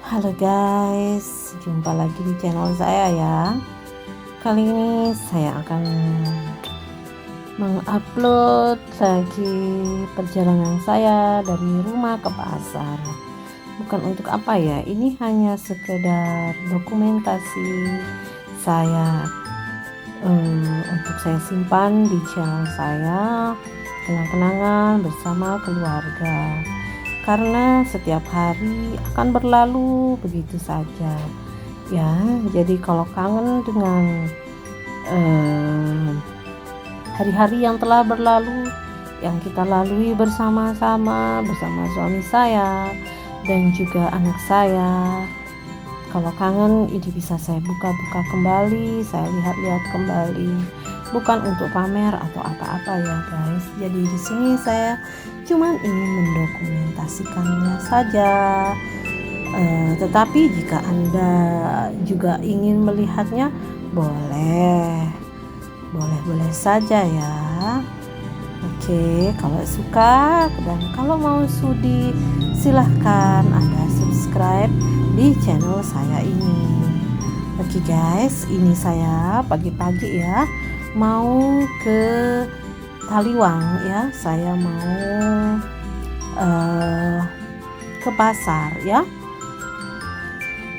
Halo guys, jumpa lagi di channel saya ya. Kali ini saya akan mengupload lagi perjalanan saya dari rumah ke pasar. Bukan untuk apa ya, ini hanya sekedar dokumentasi saya, untuk saya simpan di channel saya, kenang-kenangan bersama keluarga. Karena setiap hari akan berlalu begitu saja ya. Jadi kalau kangen dengan hari-hari yang telah berlalu, yang kita lalui bersama-sama bersama suami saya dan juga anak saya, kalau kangen ini bisa saya buka-buka kembali, saya lihat-lihat kembali, bukan untuk pamer atau apa-apa ya guys. Jadi di sini saya cuman ingin mendokumentasikannya saja. Tetapi jika Anda juga ingin melihatnya, boleh saja ya. Oke, kalau suka dan kalau mau sudi, silahkan Anda subscribe di channel saya ini. Oke guys, ini saya pagi-pagi ya mau ke Taliwang ya. Saya mau ke pasar ya.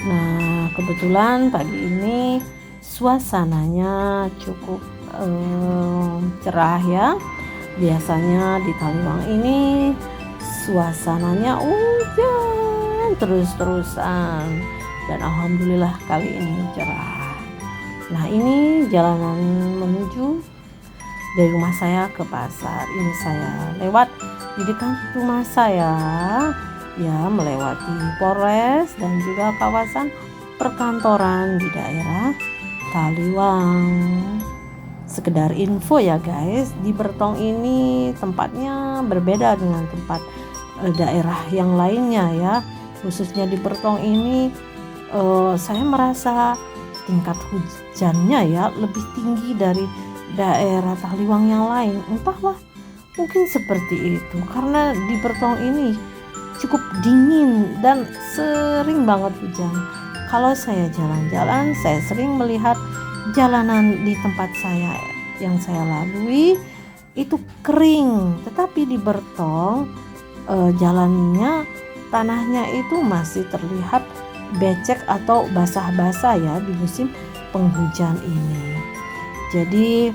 Nah, kebetulan pagi ini suasananya cukup cerah ya. Biasanya di Taliwang ini suasananya hujan terus-terusan, dan alhamdulillah kali ini cerah. Nah, ini jalanan menuju dari rumah saya ke pasar. Ini saya lewat di dekat rumah saya ya, melewati Polres dan juga kawasan perkantoran di daerah Taliwang. Sekedar info ya guys, di Bertong ini tempatnya berbeda dengan tempat daerah yang lainnya ya. Khususnya di Bertong ini saya merasa tingkat hujannya ya lebih tinggi dari daerah Taliwang yang lain. Entahlah, mungkin seperti itu karena di Bertong ini cukup dingin dan sering banget hujan. Kalau saya jalan-jalan, saya sering melihat jalanan di tempat saya yang saya lalui itu kering, tetapi di Bertong jalannya, tanahnya itu masih terlihat becek atau basah-basah ya di musim penghujan ini. Jadi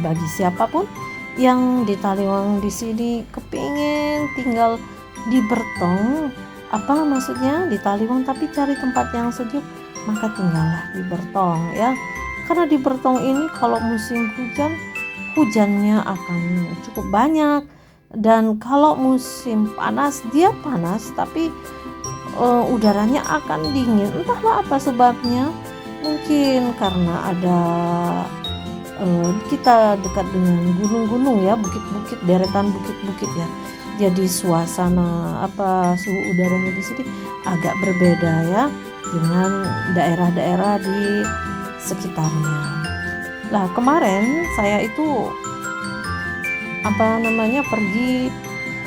bagi siapapun yang di Taliwang di sini kepingin tinggal di Bertong, apa maksudnya di Taliwang tapi cari tempat yang sejuk, maka tinggallah di Bertong ya. Karena di Bertong ini kalau musim hujan, hujannya akan cukup banyak, dan kalau musim panas dia panas tapi udaranya akan dingin. Entahlah apa sebabnya, mungkin karena ada kita dekat dengan gunung-gunung ya, bukit-bukit, deretan bukit-bukit ya. Jadi suasana suhu udaranya di sini agak berbeda ya dengan daerah-daerah di sekitarnya. Nah, kemarin saya itu pergi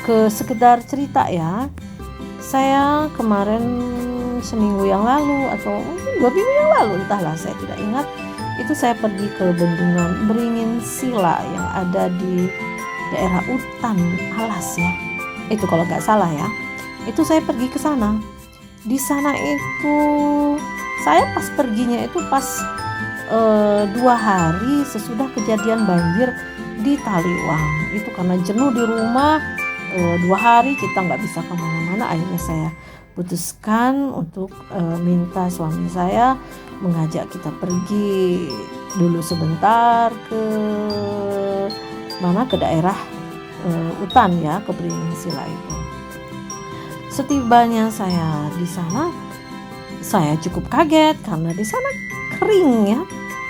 ke sekedar cerita ya. Saya kemarin seminggu yang lalu atau 2 minggu yang lalu, entahlah saya tidak ingat, itu saya pergi ke Bendungan Beringin Sila yang ada di daerah Utan Alas ya. Itu kalau nggak salah ya. Itu saya pergi ke sana. Di sana itu saya pas perginya itu pas 2 hari sesudah kejadian banjir di Taliwang. Itu karena jenuh di rumah, 2 hari kita nggak bisa kemana-mana. Akhirnya saya putuskan untuk minta suami saya mengajak kita pergi dulu sebentar ke daerah Utan ya, ke Beringin Sila itu. Setibanya saya di sana, saya cukup kaget karena di sana kering ya,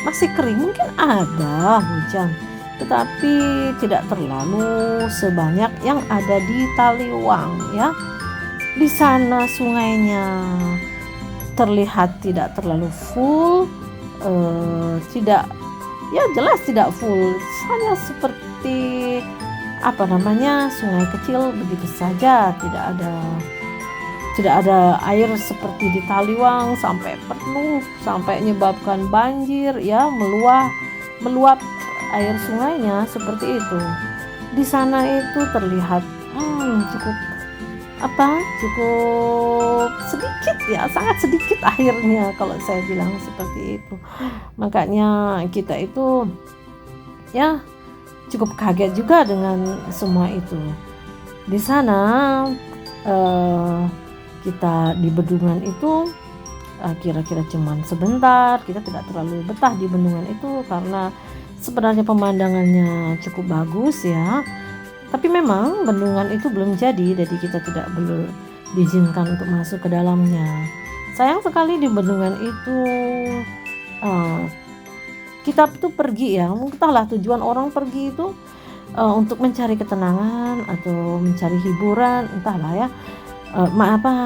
masih kering. Mungkin ada hujan, tetapi tidak terlalu sebanyak yang ada di Taliwang ya. Di sana sungainya terlihat tidak terlalu full, jelas tidak full, hanya seperti sungai kecil begitu saja, tidak ada tidak ada air seperti di Taliwang sampai penuh, sampai menyebabkan banjir ya, meluap air sungainya seperti itu. Di sana itu terlihat cukup cukup sedikit ya, sangat sedikit airnya kalau saya bilang seperti itu. Makanya kita itu ya cukup kaget juga dengan semua itu. Di sana kita di bendungan itu kira-kira cuman sebentar, kita tidak terlalu betah di bendungan itu karena sebenarnya pemandangannya cukup bagus ya. Tapi memang bendungan itu belum jadi kita belum diizinkan untuk masuk ke dalamnya. Sayang sekali di bendungan itu kita tuh pergi ya, entahlah tujuan orang pergi itu untuk mencari ketenangan atau mencari hiburan, entahlah ya,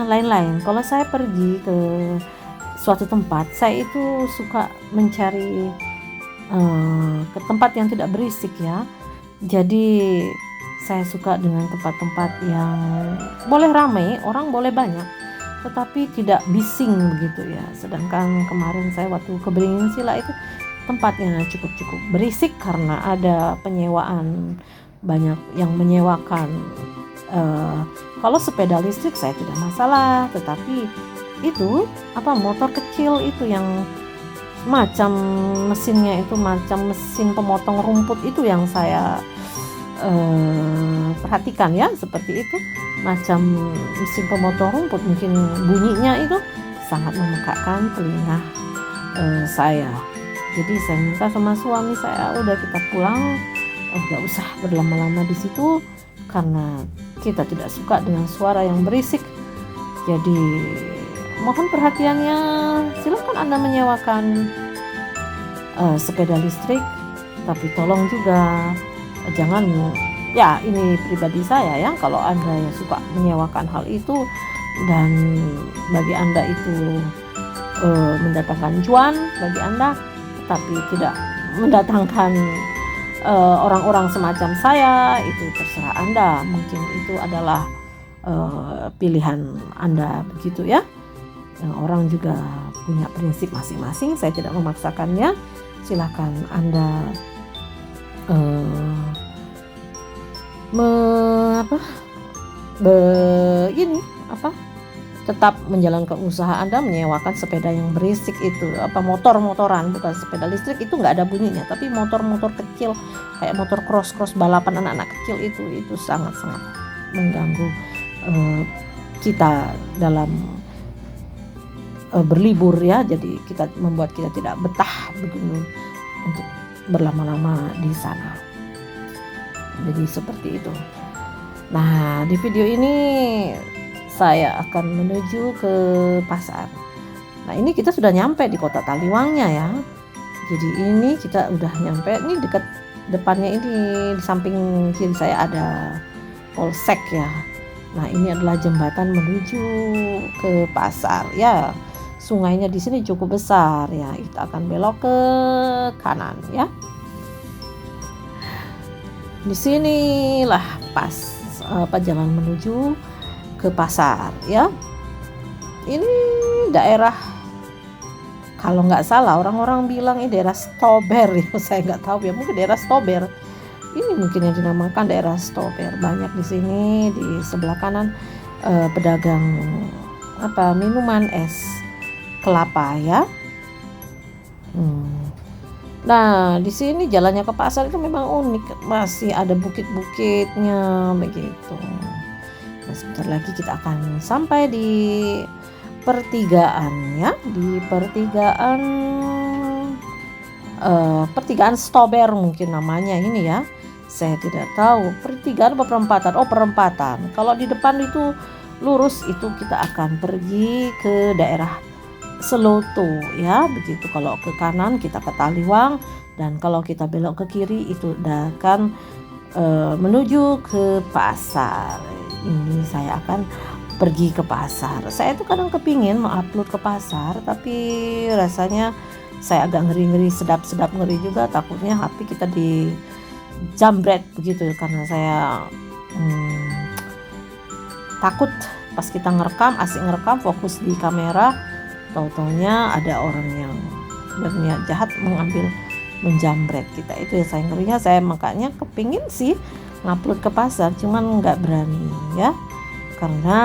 lain-lain. Kalau saya pergi ke suatu tempat, saya itu suka mencari ke tempat yang tidak berisik ya. Jadi saya suka dengan tempat-tempat yang boleh ramai, orang boleh banyak, tetapi tidak bising begitu ya. Sedangkan kemarin saya waktu ke Beringin Sila itu tempatnya cukup berisik karena ada penyewaan, banyak yang menyewakan. Kalau sepeda listrik saya tidak masalah, tetapi itu motor kecil itu yang macam mesinnya itu macam mesin pemotong rumput itu yang saya perhatikan ya, seperti itu, macam mesin pemotong rumput, mungkin bunyinya itu sangat memekakkan telinga saya. Jadi saya minta sama suami saya, udah kita pulang, nggak usah berlama-lama di situ karena kita tidak suka dengan suara yang berisik. Jadi mohon perhatiannya, silakan Anda menyewakan sepeda listrik, tapi tolong juga jangan, ya ini pribadi saya ya, kalau Anda yang suka menyewakan hal itu dan bagi Anda itu mendatangkan cuan bagi Anda, tapi tidak mendatangkan orang-orang semacam saya, itu terserah Anda. Mungkin itu adalah pilihan Anda begitu ya. Orang juga punya prinsip masing-masing, saya tidak memaksakannya. Silakan Anda tetap menjalankan usaha Anda, menyewakan sepeda yang berisik itu, motor-motoran, bukan sepeda listrik, itu nggak ada bunyinya, tapi motor-motor kecil kayak motor cross balapan anak-anak kecil itu sangat-sangat mengganggu kita dalam berlibur ya. Jadi membuat kita tidak betah begitu untuk berlama-lama di sana. Jadi seperti itu. Nah, di video ini saya akan menuju ke pasar. Nah, ini kita sudah nyampe di kota Taliwangnya ya. Jadi ini kita udah nyampe, ini dekat depannya ini, di samping kiri saya ada polsek ya. Nah, ini adalah jembatan menuju ke pasar ya. Sungainya di sini cukup besar ya. Kita akan belok ke kanan ya. Di sinilah jalan menuju ke pasar ya. Ini daerah, kalau nggak salah orang-orang bilang ini daerah Stober ya. Saya nggak tahu ya, mungkin daerah Stober. Ini mungkin yang dinamakan daerah Stober. Banyak di sini, di sebelah kanan pedagang minuman es kelapa ya. Nah, di sini jalannya ke pasar itu memang unik, masih ada bukit-bukitnya begitu. Nah, sebentar lagi kita akan sampai di pertigaan ya, di pertigaan Stober mungkin namanya ini ya. Saya tidak tahu pertigaan apa perempatan. Oh, perempatan. Kalau di depan itu lurus, itu kita akan pergi ke daerah Seloto ya, begitu. Kalau ke kanan kita ke Taliwang, dan kalau kita belok ke kiri itu akan menuju ke pasar. Ini saya akan pergi ke pasar. Saya itu kadang kepingin mengupload ke pasar, tapi rasanya saya agak ngeri-ngeri, sedap-sedap ngeri juga, takutnya HP kita dijambret begitu, karena saya takut pas kita ngerekam, asik ngerekam, fokus di kamera, tau-taunya ada orang yang berniat jahat menjamret kita. Itu ya saya ngerinya. Saya makanya kepingin sih ngupload ke pasar, cuman nggak berani ya, karena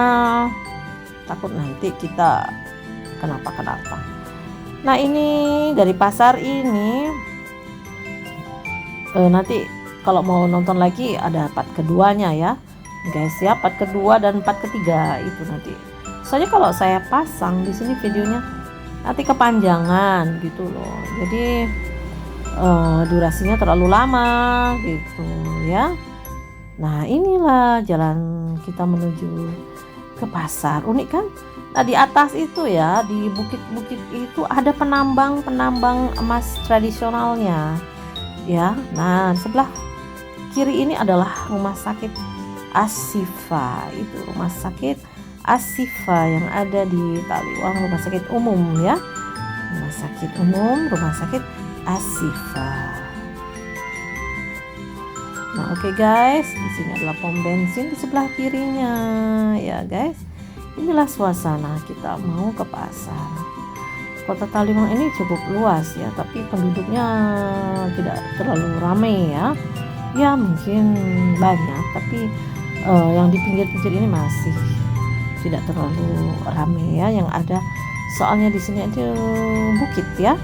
takut nanti kita kenapa. Nah ini dari pasar ini nanti kalau mau nonton lagi ada part keduanya ya guys ya, part kedua dan part ketiga itu nanti. Soalnya kalau saya pasang di sini videonya nanti kepanjangan gitu loh, jadi durasinya terlalu lama gitu ya. Nah inilah jalan kita menuju ke pasar, unik kan? Nah di atas itu ya, di bukit-bukit itu ada penambang emas tradisionalnya ya. Nah sebelah kiri ini adalah rumah sakit Ashifa, itu rumah sakit Ashifa yang ada di Taliwang, rumah sakit umum ya, rumah sakit umum, rumah sakit Ashifa. Nah oke guys, di sini adalah pom bensin di sebelah kirinya ya guys. Inilah suasana kita mau ke pasar. Kota Taliwang ini cukup luas ya, tapi penduduknya tidak terlalu ramai ya. Ya mungkin banyak, tapi yang di pinggir-pinggir ini masih tidak terlalu ramai ya. Yang ada soalnya di sini ada bukit ya.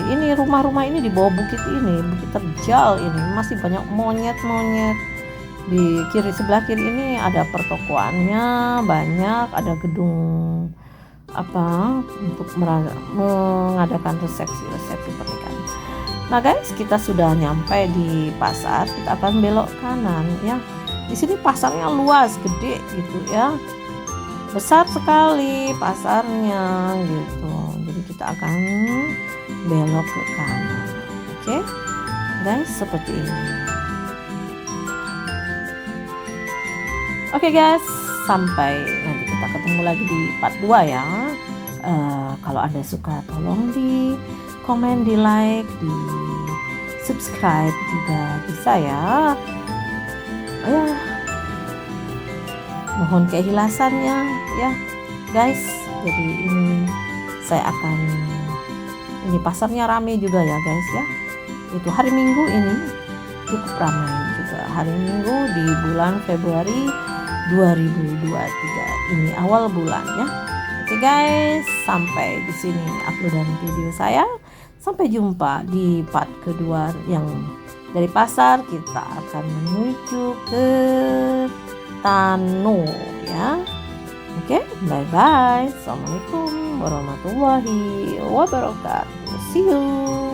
Ini rumah-rumah ini di bawah bukit ini, bukit terjal ini, masih banyak monyet-monyet. Di sebelah kiri ini ada pertokoannya banyak, ada gedung untuk mengadakan resepsi pernikahan. Nah guys, kita sudah nyampe di pasar, kita akan belok kanan ya. Di sini pasarnya luas, gede gitu ya, besar sekali pasarnya gitu. Jadi kita akan belok ke kanan. Oke guys, seperti ini. Oke guys, sampai nanti kita ketemu lagi di part 2 ya. Kalau Anda suka tolong di komen, di like, di subscribe juga bisa ya. Mohon keikhlasannya ya guys. Jadi ini pasarnya ramai juga ya guys ya. Itu hari Minggu ini cukup ramai juga, hari Minggu di bulan Februari 2023 ini, awal bulan ya. Oke guys, sampai di sini uploadan video saya. Sampai jumpa di part kedua yang dari pasar kita akan menuju ke Tano ya. Oke, bye bye. Assalamualaikum warahmatullahi wabarakatuh. See you.